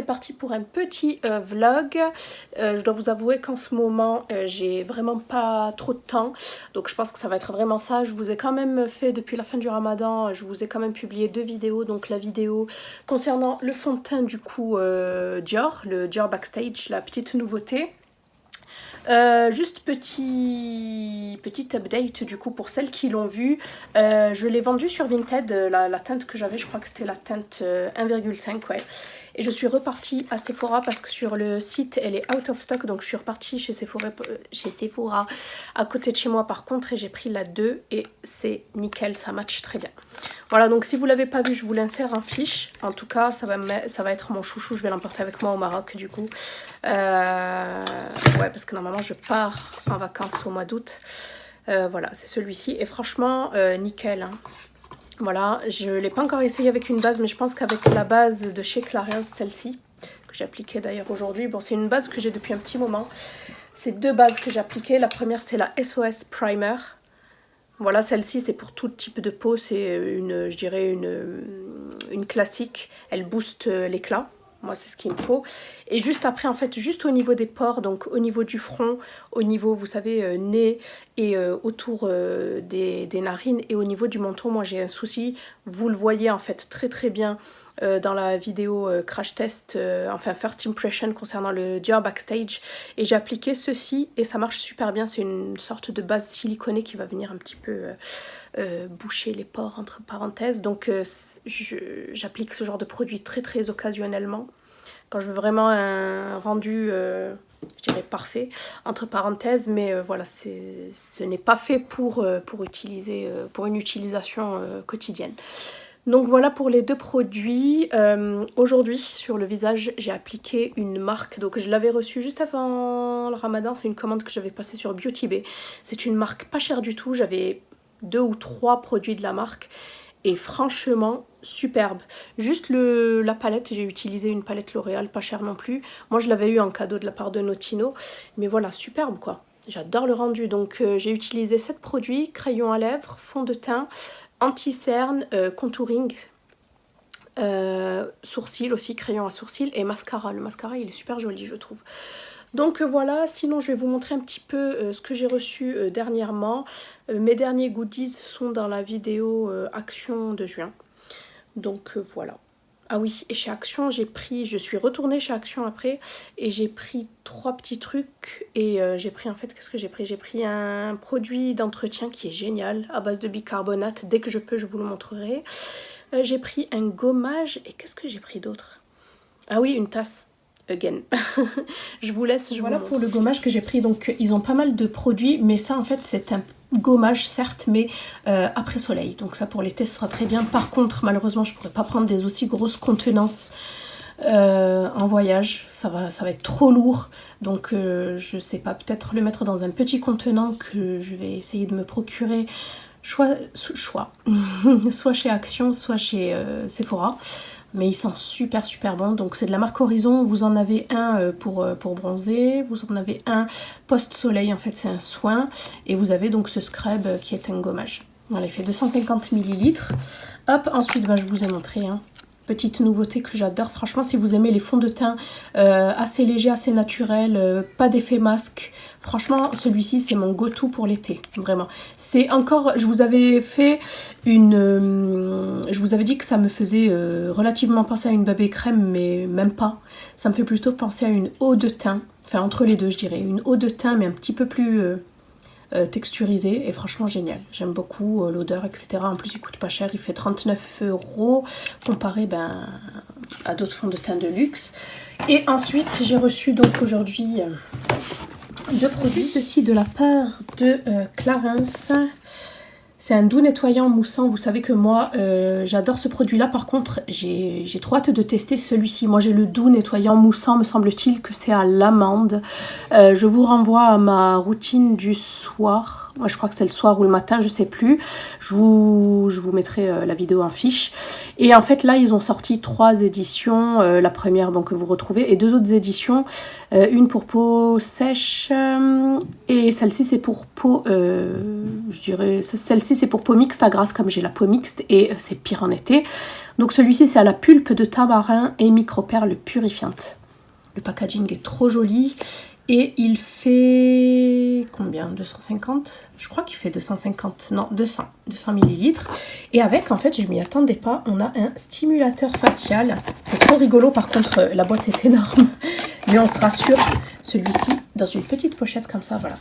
parti pour un petit vlog. Je dois vous avouer qu'en ce moment, j'ai vraiment pas trop de temps. Donc je pense que ça va être vraiment ça. Je vous ai quand même fait, depuis la fin du ramadan, je vous ai quand même publié 2 vidéos. Donc la vidéo concernant le fond de teint du coup Dior, le Dior Backstage, la petite nouveauté. Juste petit update du coup pour celles qui l'ont vu. Je l'ai vendu sur Vinted, la teinte que j'avais, je crois que c'était la teinte 1,5, ouais. Et je suis repartie à Sephora parce que sur le site elle est out of stock, donc je suis repartie chez Sephora à côté de chez moi par contre, et j'ai pris la 2 et c'est nickel, ça match très bien. Voilà, donc si vous l'avez pas vu, je vous l'insère en fiche. En tout cas, ça va être mon chouchou, je vais l'emporter avec moi au Maroc du coup. Ouais, parce que normalement je pars en vacances au mois d'août. Voilà, c'est celui-ci et franchement nickel, hein. Voilà, je ne l'ai pas encore essayé avec une base, mais je pense qu'avec la base de chez Clarins, celle-ci, que j'ai appliquée d'ailleurs aujourd'hui, bon c'est une base que j'ai depuis un petit moment. C'est 2 bases que j'ai appliquées. La première c'est la SOS Primer. Voilà, celle-ci c'est pour tout type de peau, c'est une, je dirais une classique, elle booste l'éclat. Moi, c'est ce qu'il me faut. Et juste après, en fait, juste au niveau des pores, donc au niveau du front, au niveau, vous savez, nez et autour des narines et au niveau du menton, moi, j'ai un souci. Vous le voyez, en fait, très très bien dans la vidéo crash test, enfin first impression concernant le Dior Backstage. Et j'ai appliqué ceci et ça marche super bien. C'est une sorte de base siliconée qui va venir un petit peu... boucher les pores entre parenthèses, donc j'applique ce genre de produit très très occasionnellement quand je veux vraiment un rendu je dirais parfait entre parenthèses, mais voilà, ce n'est pas fait pour utiliser pour une utilisation quotidienne. Donc voilà pour les 2 produits. Aujourd'hui sur le visage j'ai appliqué une marque, donc je l'avais reçue juste avant le ramadan, c'est une commande que j'avais passée sur Beauty Bay. C'est une marque pas chère du tout, j'avais 2 ou 3 produits de la marque et franchement superbe. Juste la palette, j'ai utilisé une palette L'Oréal, pas chère non plus. Moi je l'avais eu en cadeau de la part de Notino, mais voilà, superbe quoi. J'adore le rendu, donc j'ai utilisé 7 produits, crayon à lèvres, fond de teint, anti-cerne, contouring, sourcils aussi, crayon à sourcils et mascara. Le mascara il est super joli je trouve. Donc voilà, sinon je vais vous montrer un petit peu ce que j'ai reçu dernièrement. Mes derniers goodies sont dans la vidéo Action de juin. Donc voilà. Ah oui, et chez Action, je suis retournée chez Action après et j'ai pris 3 petits trucs. Et j'ai pris, en fait, qu'est-ce que j'ai pris? J'ai pris un produit d'entretien qui est génial, à base de bicarbonate. Dès que je peux, je vous le montrerai. J'ai pris un gommage et qu'est-ce que j'ai pris d'autre? Ah oui, une tasse. Again. Je vous laisse. Voilà pour le gommage que j'ai pris. Donc ils ont pas mal de produits, mais ça en fait c'est un gommage certes, mais après soleil. Donc ça pour l'été ce sera très bien. Par contre malheureusement je pourrais pas prendre des aussi grosses contenances en voyage. Ça va être trop lourd. Donc je sais pas, peut-être le mettre dans un petit contenant que je vais essayer de me procurer. Soit chez Action, soit chez Sephora. Mais ils sont super super bons. Donc c'est de la marque Horizon. Vous en avez un pour bronzer. Vous en avez un post-soleil. En fait c'est un soin. Et vous avez donc ce scrub qui est un gommage. Voilà, il fait 250 ml. Hop, ensuite je vous ai montré. Hein. Petite nouveauté que j'adore. Franchement si vous aimez les fonds de teint assez légers, assez naturels, pas d'effet masque. Franchement celui-ci c'est mon go-to pour l'été. Vraiment. C'est encore, je vous avais fait je vous avais dit que ça me faisait relativement penser à une bébé crème, mais même pas. Ça me fait plutôt penser à une eau de teint. Enfin entre les deux je dirais. Une eau de teint mais un petit peu plus... texturisé et franchement génial, j'aime beaucoup l'odeur etc. En plus il coûte pas cher, il fait 39 € comparé à d'autres fonds de teint de luxe. Et ensuite j'ai reçu donc aujourd'hui 2 produits, ceci de la part de Clarins. C'est un doux nettoyant moussant. Vous savez que moi, j'adore ce produit-là. Par contre, j'ai trop hâte de tester celui-ci. Moi, j'ai le doux nettoyant moussant. Me semble-t-il que c'est à l'amande. Je vous renvoie à ma routine du soir. Moi, je crois que c'est le soir ou le matin, je sais plus. Je vous mettrai la vidéo en fiche. Et en fait, là, ils ont sorti 3 éditions. La première, bon, que vous retrouvez, et 2 autres éditions. Une pour peau sèche, et celle-ci, c'est pour peau, je dirais, celle-ci, c'est pour peau mixte à grasse, comme j'ai la peau mixte, et c'est pire en été. Donc, celui-ci, c'est à la pulpe de tamarin et micro-perles purifiantes. Le packaging est trop joli. Et il fait combien? 250? Je crois qu'il fait 250, non 200 millilitres. Et avec, en fait, je m'y attendais pas, on a un stimulateur facial. C'est trop rigolo, par contre, la boîte est énorme. Mais on se rassure, celui-ci, dans une petite pochette comme ça, voilà.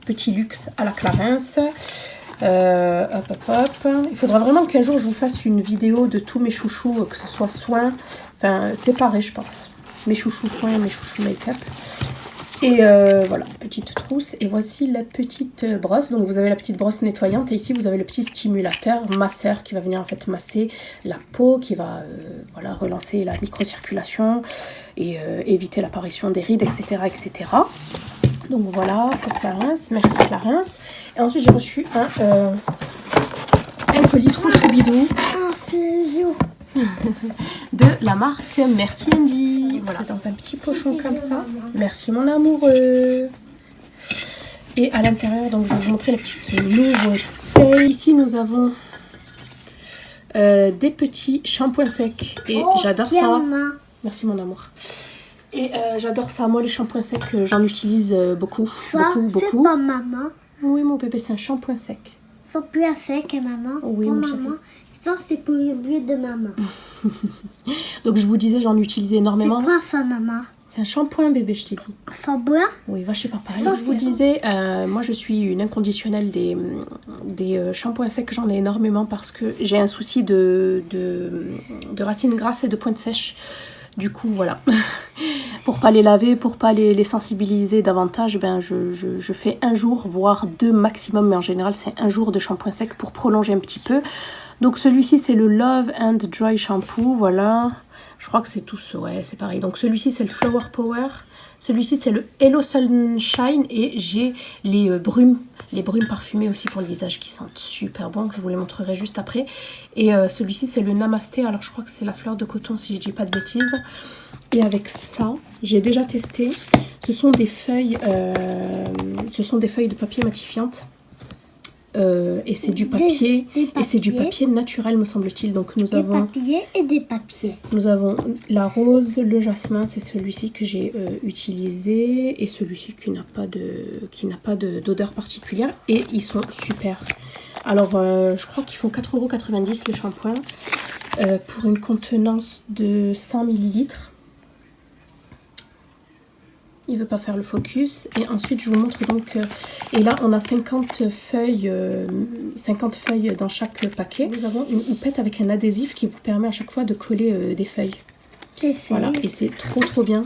Petit luxe à la Clarins. Il faudra vraiment qu'un jour, je vous fasse une vidéo de tous mes chouchous, que ce soit soins, enfin, séparés, je pense. Mes chouchous soins, mes chouchous make-up. Et voilà, petite trousse. Et voici la petite brosse. Donc vous avez la petite brosse nettoyante. Et ici vous avez le petit stimulateur masseur qui va venir en fait masser la peau, qui va voilà, relancer la microcirculation et éviter l'apparition des rides, etc., etc. Donc voilà pour Clarins. Merci Clarins. Et ensuite j'ai reçu un colis trop choubidou de la marque Merci Andy. Voilà, dans un petit pochon comme ça. Merci mon amoureux. Et à l'intérieur, donc je vais vous montrer la petite nouveauté. Ici nous avons des petits shampoings secs. Et j'adore ça. Merci mon amour. Et j'adore ça. Moi les shampoings secs, j'en utilise beaucoup. C'est pas maman. Oui mon bébé, c'est un shampoing sec. Shampoing sec, maman. Oui pour mon maman. chéri. Ça, c'est pour le bleu de maman. Donc je vous disais, j'en utilisais énormément. C'est quoi ça, maman? C'est un shampoing bébé, je t'ai dit. Ça boit? Oui, va chez papa. Ça, Je vous disais, moi je suis une inconditionnelle des shampoings secs. J'en ai énormément parce que j'ai un souci de racines grasses et de pointes sèches. Du coup, voilà. Pour pas les laver, pour pas les sensibiliser davantage, ben je fais un jour, voire 2 maximum. Mais en général, c'est un jour de shampoing sec pour prolonger un petit peu. Donc celui-ci, c'est le Love and Dry Shampoo, voilà. Je crois que c'est tous, ouais, c'est pareil. Donc celui-ci, c'est le Flower Power. Celui-ci, c'est le Hello Sunshine. Et j'ai les brumes parfumées aussi pour le visage qui sentent super bon. Je vous les montrerai juste après. Et celui-ci, c'est le Namasté. Alors je crois que c'est la fleur de coton, si je dis pas de bêtises. Et avec ça, j'ai déjà testé. Ce sont des feuilles de papier matifiante. Et c'est du papier, et c'est du papier naturel me semble-t-il. Donc nous avons des papiers. Nous avons la rose, le jasmin, c'est celui-ci que j'ai utilisé, et celui-ci qui n'a pas d'odeur particulière, et ils sont super. Alors je crois qu'ils font 4,90 € les shampoings pour une contenance de 100 ml. Il veut pas faire le focus. Et ensuite, je vous montre donc... et là, on a 50 feuilles dans chaque paquet. Nous avons une houppette avec un adhésif qui vous permet à chaque fois de coller des feuilles. Voilà, et c'est trop bien.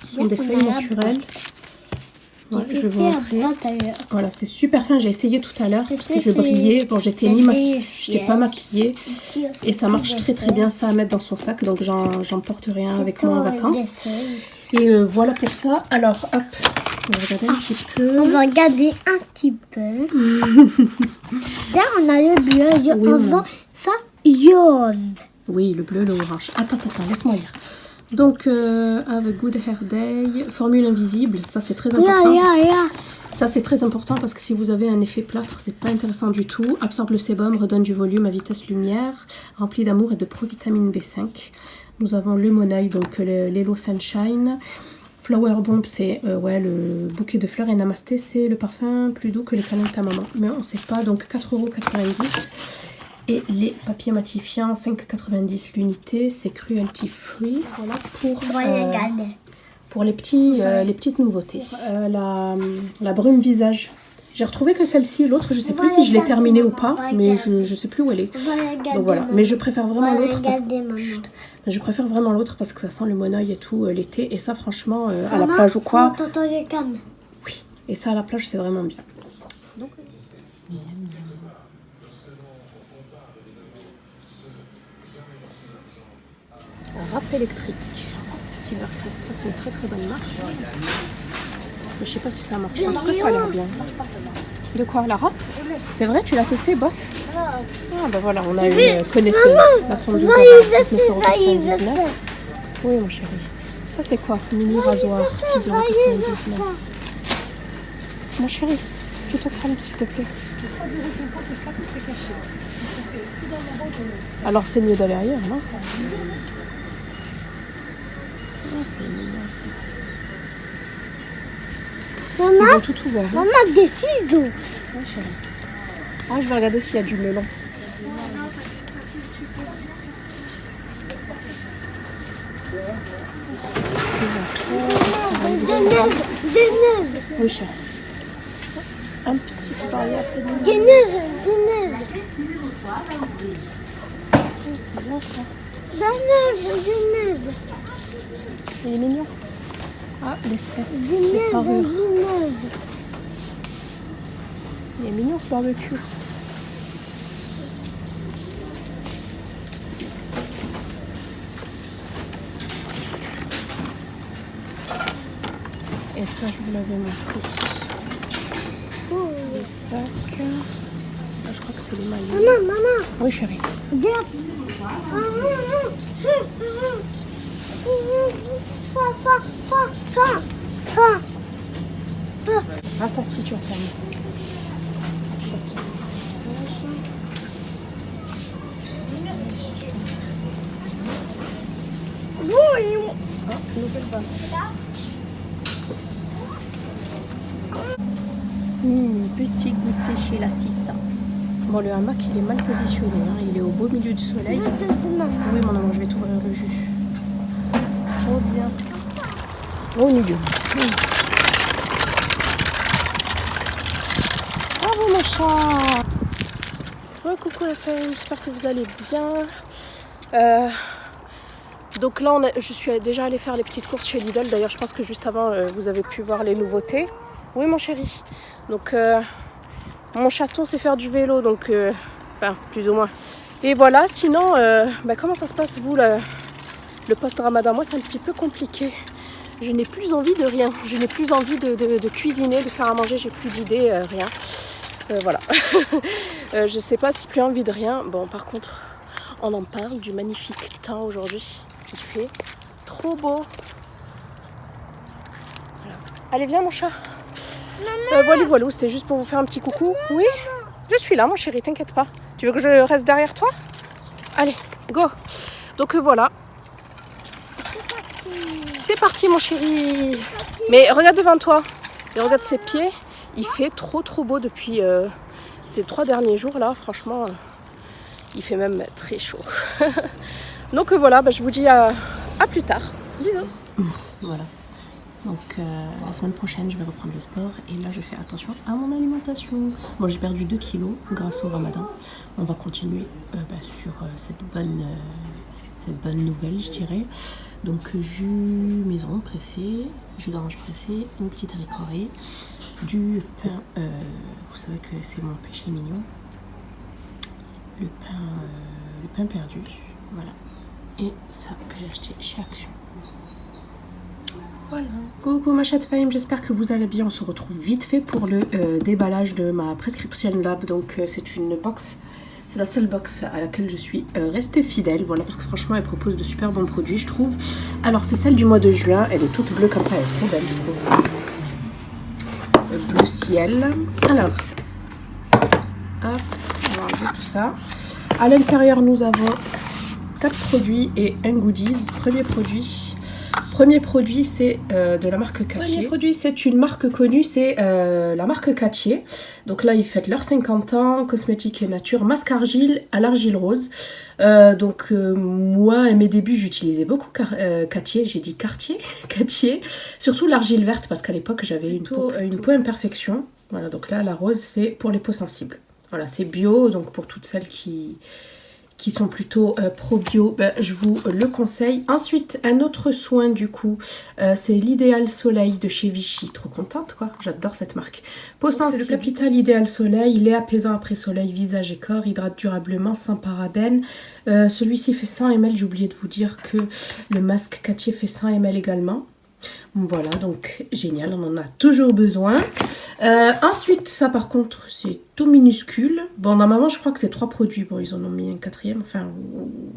Ce sont des feuilles naturelles. Voilà, je vais vous montrer. Voilà, c'est super fin. J'ai essayé tout à l'heure parce que je brillais. Bon, j'étais pas maquillée. Et ça marche très bien, ça à mettre dans son sac. Donc, j'en porterai un avec moi en vacances. Et voilà pour ça. Alors, hop, on va regarder un petit peu. On va regarder un petit peu. Là, on a le bleu. Oui, on voit ça, rose. Oui, le bleu, le orange. Attends, laisse-moi lire. Donc, have a good hair day. Formule invisible. Ça, c'est très important. Ça, c'est très important parce que si vous avez un effet plâtre, c'est pas intéressant du tout. Absorbe le sébum, redonne du volume à vitesse lumière. Rempli d'amour et de provitamine B5. Nous avons le Monoeil, donc l'Hello Sunshine. Flower Bomb, c'est le bouquet de fleurs. Et Namasté, c'est le parfum plus doux que les câlins de ta maman. Mais on ne sait pas, donc 4,90 €. Et les papiers matifiants, 5,90 € l'unité. C'est cruelty free. Voilà pour les petites nouveautés. La brume visage. J'ai retrouvé que celle-ci, l'autre, je sais plus si je l'ai terminée ou pas, mais je sais plus où elle est. Donc voilà, mais je préfère vraiment l'autre parce que ça sent le monoeil et tout l'été. Et ça, franchement, à la plage ou quoi. Oui, et ça à la plage, c'est vraiment bien. Donc, râpe électrique. Silvercrest, ça c'est une très bonne marche. Mais je sais pas si ça marche. En tout cas, ça a l'air bien. De quoi, Lara? Je l'ai. C'est vrai, tu l'as testé, bof? Ah, Ah bah voilà, on a une connaisseuse. La tondeuse à ça 19,99 €. Oui mon chéri. Ça c'est quoi? Mini rasoir, 6,99 €. Mon chéri, tu te calmes s'il te plaît. Alors c'est mieux d'aller ailleurs, non? Ils Maman, ont tout ouvert. Hein? maman, des ciseaux. Ouais, chérie. Ah, je vais regarder s'il y a du melon. Des neuves. Oui, chérie. Un tout petit peu varié après. Des neuves. Des neuves. Des neuves. Il est mignon. Ah, les 7. Des Les neuves. parures. Des neuves. Il est mignon ce barbecue. Et ça, je vous l'avais montré. Les sacs. Ah, je crois que c'est les maillots. Maman. Oui, chérie. Regarde. Ça. Reste assis, tu vas te faire. Nouvelle base. Petit goûter chez l'assistant. Bon, le hamac, il est mal positionné. Hein. Il est au beau milieu du soleil. Oui, mon amour, je vais t'ouvrir le jus. Trop bien. Au milieu. Bravo, mon chat. Coucou la famille, j'espère que vous allez bien. Donc là, je suis déjà allée faire les petites courses chez Lidl. D'ailleurs, je pense que juste avant, vous avez pu voir les nouveautés. Oui, mon chéri. Donc, mon chaton sait faire du vélo, donc, enfin, plus ou moins. Et voilà, sinon, comment ça se passe, vous, le post-ramadan? Moi, c'est un petit peu compliqué. Je n'ai plus envie de rien. Je n'ai plus envie de cuisiner, de faire à manger. J'ai plus d'idées, rien. Voilà. Je sais pas si plus envie de rien. Bon, par contre, on en parle du magnifique temps aujourd'hui. Il fait trop beau. Voilà. Allez, viens, mon chat. Voilà, c'était juste pour vous faire un petit coucou. Oui, je suis là, mon chéri, t'inquiète pas. Tu veux que je reste derrière toi? Allez, go. Donc voilà. C'est parti, mon chéri. Mais regarde devant toi. Et regarde ses pieds. Il fait trop beau depuis ces 3 derniers jours là. Franchement, il fait même très chaud. Donc voilà, je vous dis à plus tard. Bisous. Voilà. Donc la semaine prochaine, je vais reprendre le sport. Et là, je fais attention à mon alimentation. Bon, j'ai perdu 2 kilos grâce au ramadan. On va continuer sur cette bonne nouvelle, je dirais. Donc jus maison pressé, jus d'orange pressé, une petite ricorée, du pain, vous savez que c'est mon péché mignon, le pain perdu, voilà, et ça que j'ai acheté chez Action. Voilà. Coucou ma chatte fame, j'espère que vous allez bien. On se retrouve vite fait pour le déballage de ma prescription lab. Donc c'est une box, c'est la seule box à laquelle je suis restée fidèle. Voilà, parce que franchement elle propose de super bons produits, je trouve. Alors c'est celle du mois de juin, elle est toute bleue comme ça, elle est trop belle, je trouve. Bleu ciel. Alors, hop, on va enlever tout ça. À l'intérieur nous avons 4 produits et un goodies. Premier produit, c'est de la marque Cattier. Premier produit, c'est une marque connue, c'est la marque Cattier. Donc là, ils fêtent leurs 50 ans, cosmétique et nature, masque argile à l'argile rose. Moi, à mes débuts, j'utilisais beaucoup Cattier, j'ai dit Cartier, Cattier. Surtout l'argile verte, parce qu'à l'époque, j'avais une peau imperfection. Voilà, donc là, la rose, c'est pour les peaux sensibles. Voilà, c'est bio, donc pour toutes celles qui sont plutôt pro-bio, je vous le conseille. Ensuite, un autre soin du coup, c'est l'Idéal Soleil de chez Vichy. Trop contente quoi, j'adore cette marque. Peau sensible, c'est le Capital Idéal Soleil, il est apaisant après soleil, visage et corps, hydrate durablement, sans parabènes. Celui-ci fait 100 ml, j'ai oublié de vous dire que le masque Cattier fait 100 ml également. Voilà, donc génial, on en a toujours besoin. Ensuite, ça par contre, c'est tout minuscule. Bon, normalement, je crois que c'est 3 produits. Bon, ils en ont mis un quatrième, enfin,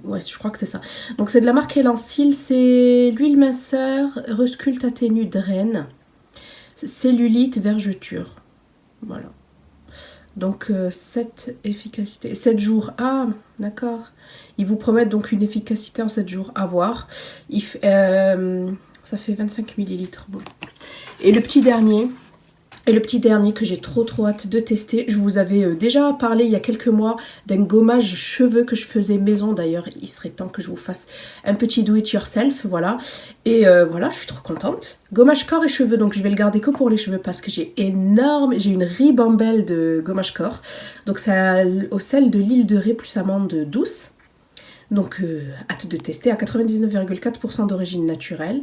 ouais, je crois que c'est ça. Donc, c'est de la marque Elansil, c'est l'huile minceur, resculpte, atténue, draine, cellulite, vergeture. Voilà. Donc, 7 efficacités. 7 jours. Ah, d'accord. Ils vous promettent donc une efficacité en 7 jours. À voir. Ça fait 25 millilitres. Bon. Et le petit dernier que j'ai trop hâte de tester. Je vous avais déjà parlé il y a quelques mois d'un gommage cheveux que je faisais maison. D'ailleurs, il serait temps que je vous fasse un petit do it yourself. Voilà. Et voilà, je suis trop contente. Gommage corps et cheveux. Donc, je vais le garder que pour les cheveux parce que j'ai une ribambelle de gommage corps. Donc, ça au sel de l'huile de Ré plus amande douce. Donc, hâte de tester à 99,4% d'origine naturelle.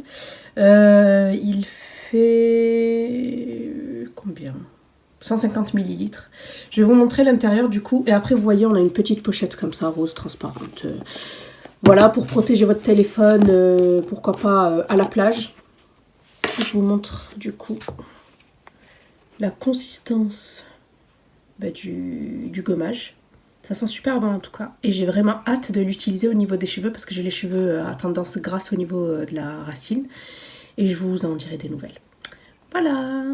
Il fait combien 150 millilitres. Je vais vous montrer l'intérieur du coup. Et après, vous voyez, on a une petite pochette comme ça, rose transparente. Voilà, pour protéger votre téléphone, pourquoi pas à la plage. Je vous montre du coup la consistance du gommage. Ça sent super bon en tout cas. Et j'ai vraiment hâte de l'utiliser au niveau des cheveux parce que j'ai les cheveux à tendance grasse au niveau de la racine. Et je vous en dirai des nouvelles. Voilà.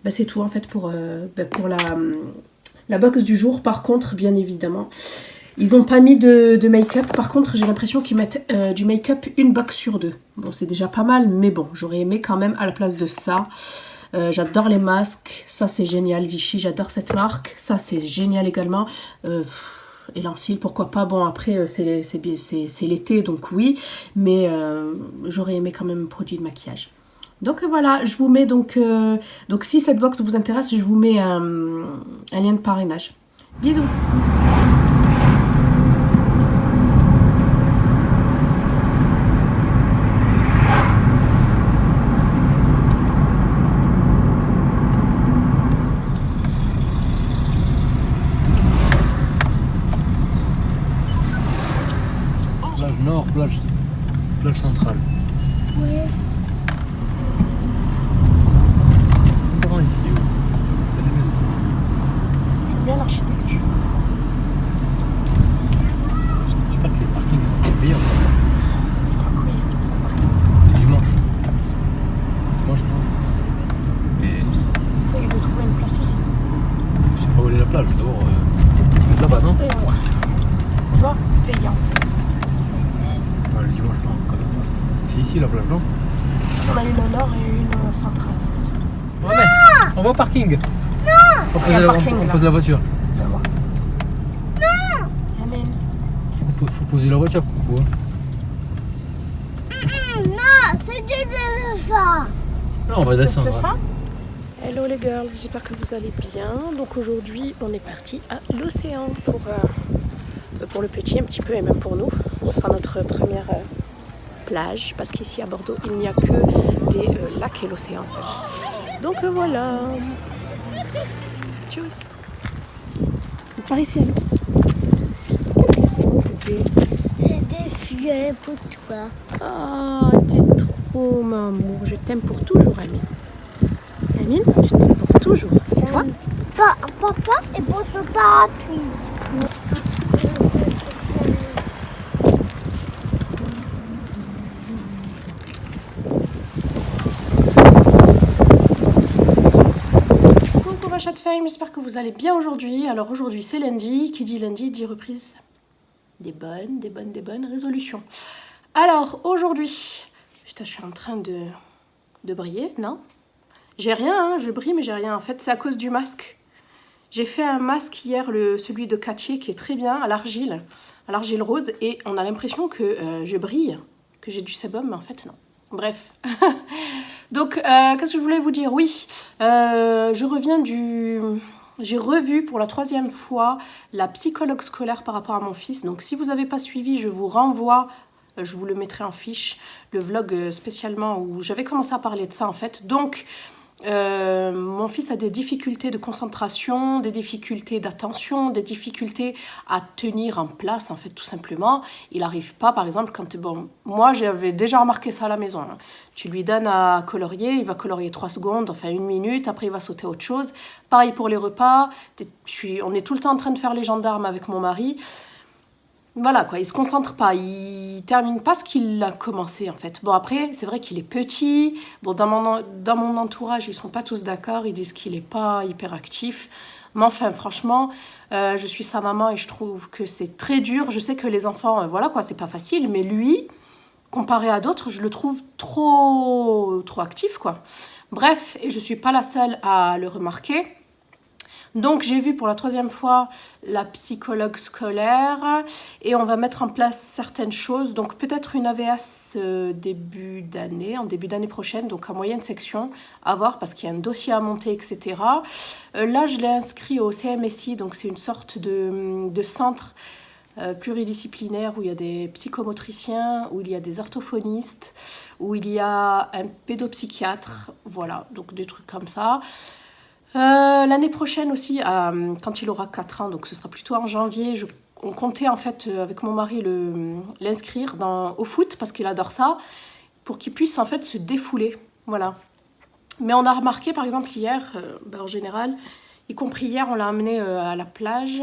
C'est tout en fait pour la box du jour. Par contre, bien évidemment, ils n'ont pas mis de make-up. Par contre, j'ai l'impression qu'ils mettent du make-up une box sur 2. Bon, c'est déjà pas mal, mais bon, j'aurais aimé quand même à la place de ça. J'adore les masques, ça c'est génial, Vichy, j'adore cette marque, ça c'est génial également. Elansil, pourquoi pas, bon après c'est l'été donc oui, mais j'aurais aimé quand même un produit de maquillage. Donc voilà, je vous mets donc si cette box vous intéresse, je vous mets un lien de parrainage. Bisous. Plage nord, plage centrale. Ouais. C'est grand ici. Il y a des maisons. J'aime bien l'architecture. J'espère que les parkings sont bien payants. Je crois que oui, c'est un parking. Le dimanche. Dimanche non. Mais Essaye de trouver une place ici. je sais pas où est la plage. D'abord, là-bas, non? Et moi. Tu vois, payant. Ouais, le dimanche non, quand même pas. C'est ici la plage, non? On a une au nord et une centrale. Ouais, mais on va au parking. Non. On Il y a un parking, on là. pose la voiture. Tu vois. Amen. Faut poser la voiture, coucou. Hein. Non, c'est du ça. Non, on va descendre. Teste ça. Hello les girls, j'espère que vous allez bien. Donc aujourd'hui, on est parti à l'océan pour le petit un petit peu et même pour nous. Ce sera notre première plage parce qu'ici à Bordeaux, il n'y a que des lacs et l'océan en fait. Donc voilà. Tchuss. Par ici, allô. Qu'est-ce que c'est, mon bébé? C'est des feuilles pour toi. Ah, t'es trop mon amour. Je t'aime pour toujours, Amine. Amine, je t'aime pour toujours. Et toi? Papa et pour ce parapluie. Coucou ma chatte fame, j'espère que vous allez bien aujourd'hui. Alors aujourd'hui c'est lundi, qui dit lundi dit reprise des bonnes résolutions. Alors aujourd'hui, putain je suis en train de briller, non? J'ai rien, hein, je brille mais j'ai rien. En fait c'est à cause du masque. J'ai fait un masque hier, celui de Cartier qui est très bien, à l'argile rose. Et on a l'impression que je brille, que j'ai du sébum, mais en fait non. Bref. Donc, qu'est-ce que je voulais vous dire? Oui, j'ai revu pour la 3e fois la psychologue scolaire par rapport à mon fils. Donc, si vous n'avez pas suivi, je vous renvoie, je vous le mettrai en fiche, le vlog spécialement où j'avais commencé à parler de ça en fait. Donc, Mon fils a des difficultés de concentration, des difficultés d'attention, des difficultés à tenir en place, en fait, tout simplement. Il n'arrive pas, par exemple, quand... Bon, moi, j'avais déjà remarqué ça à la maison. Hein. Tu lui donnes à colorier, il va colorier 3 secondes, enfin 1 minute, après il va sauter à autre chose. Pareil pour les repas. On est tout le temps en train de faire les gendarmes avec mon mari. Voilà, quoi, il se concentre pas, il termine pas ce qu'il a commencé, en fait. Bon, après, c'est vrai qu'il est petit. Bon, dans mon entourage, ils sont pas tous d'accord, ils disent qu'il est pas hyperactif. Mais enfin, franchement, je suis sa maman et je trouve que c'est très dur. Je sais que les enfants, voilà, quoi, c'est pas facile, mais lui, comparé à d'autres, je le trouve trop actif, quoi. Bref, et je suis pas la seule à le remarquer. Donc, j'ai vu pour la 3e fois la psychologue scolaire et on va mettre en place certaines choses. Donc, peut-être une AVS en début d'année prochaine, donc en moyenne section, à voir parce qu'il y a un dossier à monter, etc. Là, je l'ai inscrit au CMSI, donc c'est une sorte de centre pluridisciplinaire où il y a des psychomotriciens, où il y a des orthophonistes, où il y a un pédopsychiatre, voilà, donc des trucs comme ça. L'année prochaine aussi, quand il aura 4 ans, donc ce sera plutôt en janvier, on comptait en fait avec mon mari l'inscrire au foot parce qu'il adore ça, pour qu'il puisse en fait se défouler, voilà. Mais on a remarqué par exemple hier, en général, y compris hier, on l'a amené à la plage,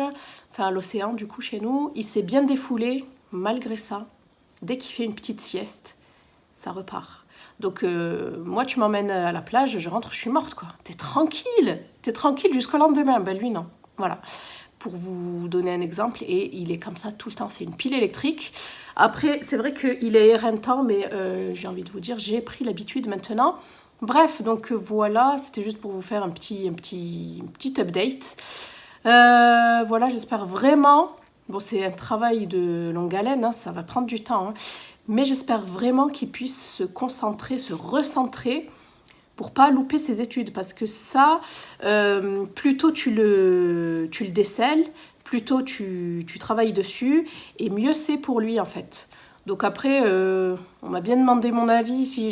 enfin à l'océan du coup chez nous, il s'est bien défoulé, malgré ça, dès qu'il fait une petite sieste, ça repart. Donc, moi, tu m'emmènes à la plage, je rentre, je suis morte, quoi. T'es tranquille jusqu'au lendemain. Ben, lui, non. Voilà. Pour vous donner un exemple, et il est comme ça tout le temps. C'est une pile électrique. Après, c'est vrai qu'il est éreintant, mais j'ai envie de vous dire, j'ai pris l'habitude maintenant. Bref, donc voilà, c'était juste pour vous faire un petit update. Voilà, j'espère vraiment... Bon, c'est un travail de longue haleine, hein, ça va prendre du temps, hein. Mais j'espère vraiment qu'il puisse se concentrer, se recentrer pour pas louper ses études. Parce que ça, plus tôt tu le décèles, plus tôt tu travailles dessus, et mieux c'est pour lui en fait. Donc après, on m'a bien demandé mon avis, si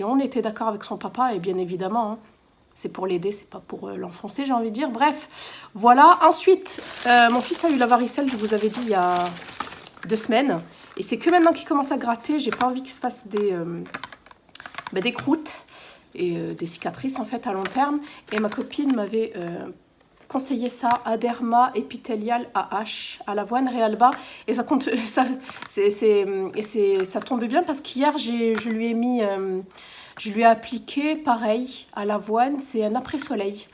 on était d'accord avec son papa, et bien évidemment, hein, c'est pour l'aider, c'est pas pour l'enfoncer, j'ai envie de dire. Bref, voilà. Ensuite, mon fils a eu la varicelle, je vous avais dit il y a 2 semaines. Et c'est que maintenant qu'il commence à gratter, j'ai pas envie qu'il se fasse des croûtes et des cicatrices en fait à long terme. Et ma copine m'avait conseillé ça, Aderma épithélial AH, à l'avoine Realba. Et ça tombe bien parce qu'hier, je lui ai appliqué pareil à l'avoine, c'est un après-soleil.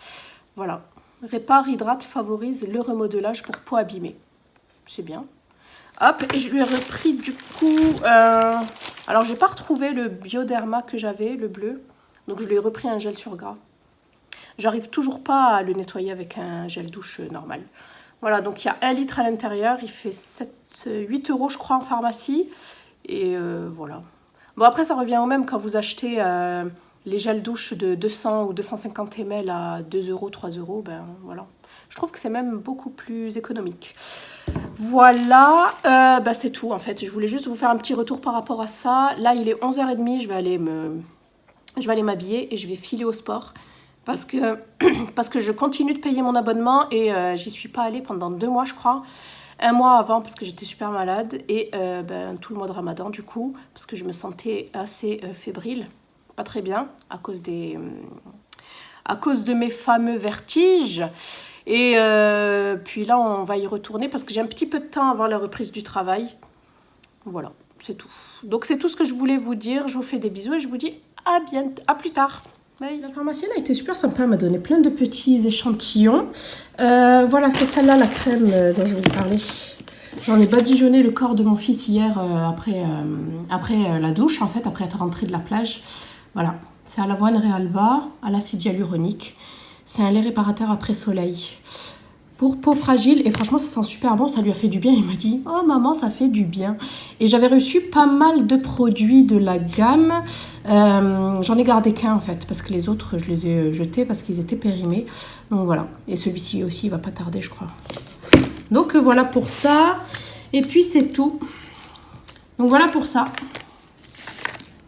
Voilà. Répare, hydrate, favorise le remodelage pour peau abîmée. C'est bien. Hop, et je lui ai repris du coup... alors, j'ai pas retrouvé le Bioderma que j'avais, le bleu. Donc, je lui ai repris un gel sur gras. J'arrive toujours pas à le nettoyer avec un gel douche normal. Voilà, donc il y a 1 litre à l'intérieur. Il fait 8 € je crois en pharmacie. Et voilà. Bon, après, ça revient au même quand vous achetez les gels douche de 200 ou 250 ml à 2 €, 3 €. Ben voilà. Je trouve que c'est même beaucoup plus économique. Voilà, c'est tout en fait. Je voulais juste vous faire un petit retour par rapport à ça. Là, il est 11h30, je vais aller m'habiller et je vais filer au sport. Parce que je continue de payer mon abonnement et j'y suis pas allée pendant 2 mois, je crois. 1 mois avant parce que j'étais super malade et tout le mois de Ramadan du coup, parce que je me sentais assez fébrile, pas très bien, à cause de mes fameux vertiges. Et puis là, on va y retourner parce que j'ai un petit peu de temps avant la reprise du travail. Voilà, c'est tout. Donc, c'est tout ce que je voulais vous dire. Je vous fais des bisous et je vous dis à bientôt, à plus tard. Bye. La pharmacienne a été super sympa. Elle m'a donné plein de petits échantillons. Voilà, c'est celle-là, la crème dont je vais vous parler. J'en ai badigeonné le corps de mon fils hier après la douche, en fait, après être rentré de la plage. Voilà, c'est à l'avoine Realba, à l'acide hyaluronique. C'est un lait réparateur après soleil. Pour peau fragile, et franchement, ça sent super bon, ça lui a fait du bien. Il m'a dit, oh maman, ça fait du bien. Et j'avais reçu pas mal de produits de la gamme. J'en ai gardé qu'un, en fait, parce que les autres, je les ai jetés parce qu'ils étaient périmés. Donc voilà. Et celui-ci aussi, il va pas tarder, je crois. Donc voilà pour ça. Et puis, c'est tout. Donc voilà pour ça.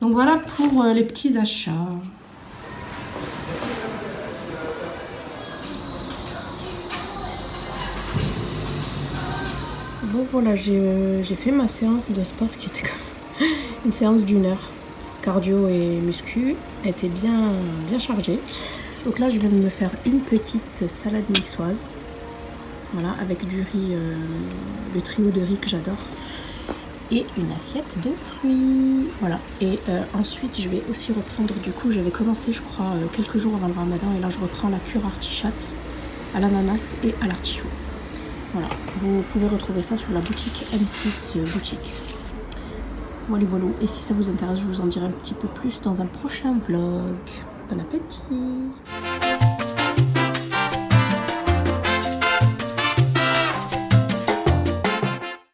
Donc voilà pour les petits achats. Bon voilà, j'ai fait ma séance de sport qui était comme une séance d'1 heure. Cardio et muscu, elle était bien chargée. Donc là je viens de me faire une petite salade niçoise. Voilà, avec du riz, le trio de riz que j'adore. Et une assiette de fruits. Voilà. Et ensuite je vais aussi reprendre, du coup j'avais commencé je crois quelques jours avant le ramadan. Et là je reprends la cure artichate à l'ananas et à l'artichaut. Voilà, vous pouvez retrouver ça sur la boutique M6 boutique. Voilà, voilà. Et si ça vous intéresse, je vous en dirai un petit peu plus dans un prochain vlog. Bon appétit!